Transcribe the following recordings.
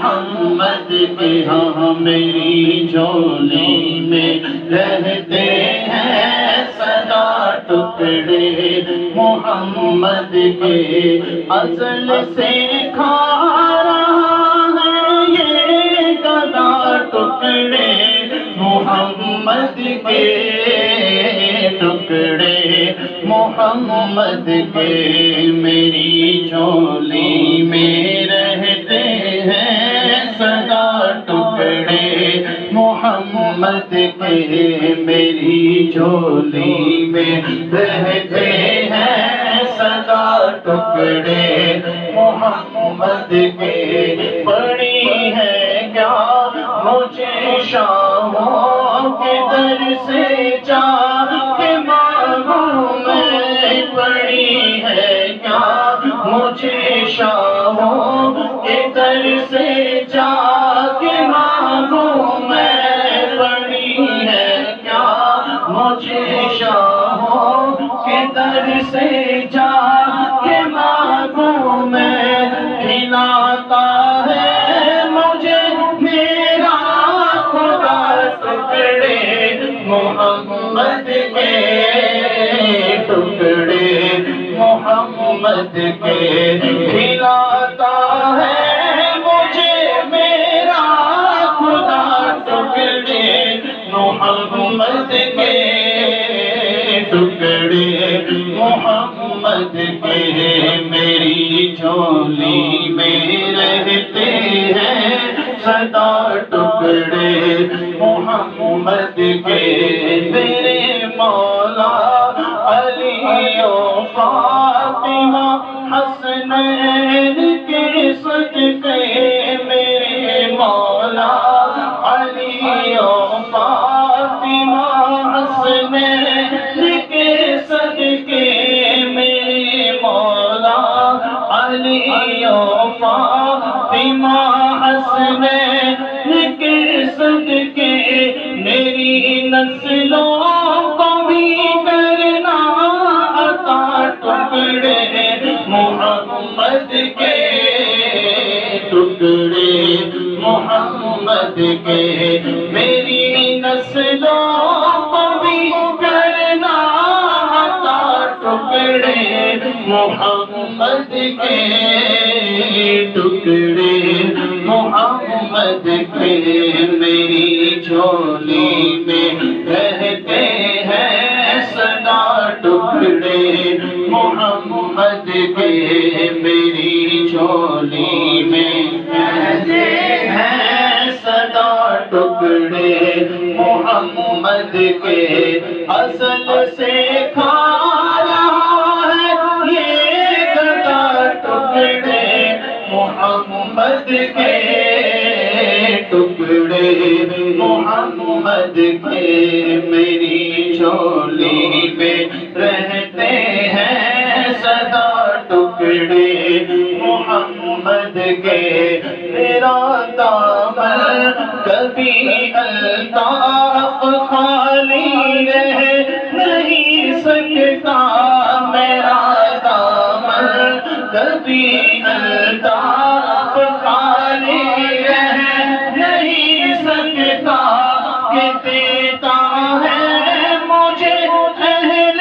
محمد کے ہاں میری جھولی میں رہتے ہیں سدا ٹکڑے محمد کے اصل سے کھا رہا ہے یہ گدا ٹکڑے محمد کے ٹکڑے محمد کے میری جھولی میں رہتے ہیں سدا ٹکڑے محمد کے میری جھولی میں رہتے ہیں سدا ٹکڑے محمد کے پڑی ہے کیا مجھے شاموں کے در سے جا کے مانگوں میں پڑی ہے کیا مجھے شاموں کے در سے جا کے مانگوں میں پڑی ہے کیا مجھے شاموں کے در سے جا کے مانگوں میں کھلاتا ہے مجھے میرا خدا ٹکڑے محمد کے ٹکڑے محمد کے کھلاتا ہے مجھے میرا خدا ٹکڑے محمد کے ٹکڑے محمد کے میری جھولی میں رہتے ہیں سدا ٹکڑے محمد کے میرے مولا علی و فاطمہ حسنین کے صدقے میرے مولا علی و فاطمہ حسنین کے صدقے میرے مولا علی و فاطمہ حسنین کے صدقے میری نسلوں کو بھی کرنا عطا ٹکڑے محمد کے ٹکڑے محمد کے میری نسلوں کو بھی کرنا عطا ٹکڑے محمد کے ٹکڑے محمد کے میری جھولی میں رہتے ہیں سدا ٹکڑے محمد کے میری جھولی میں رہتے ہیں سدا ٹکڑے محمد کے اصل سے کھا رہا ہے یہ گدا ٹکڑے محمد کے ٹکڑے محمد کے میری جھولی میں رہتے ہیں سدا ٹکڑے محمد کے میرا دامن کبھی الطاف خالی رہ نہیں سکتا میرا دامن کبھی الطاف خالی رہ نہیں سکتا کہ دیتا ہے مجھے اہل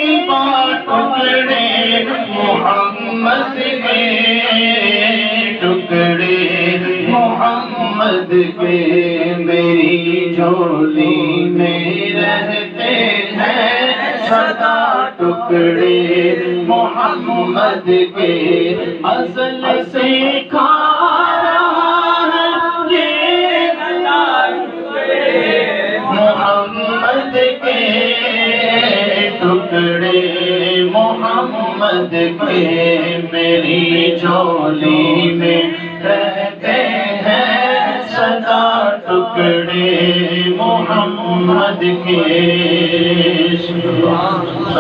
ایمان ٹکڑے محمد کے ٹکڑے محمد کے میری جھولی میں رہتے ہیں سدا ٹکڑے محمد کے اصل سے کھا رہا ہے یہ گدا ٹکڑے محمد کے ٹکڑے محمد کے میری جھولی میں رہتے ہیں سدا ٹکڑے محمد کے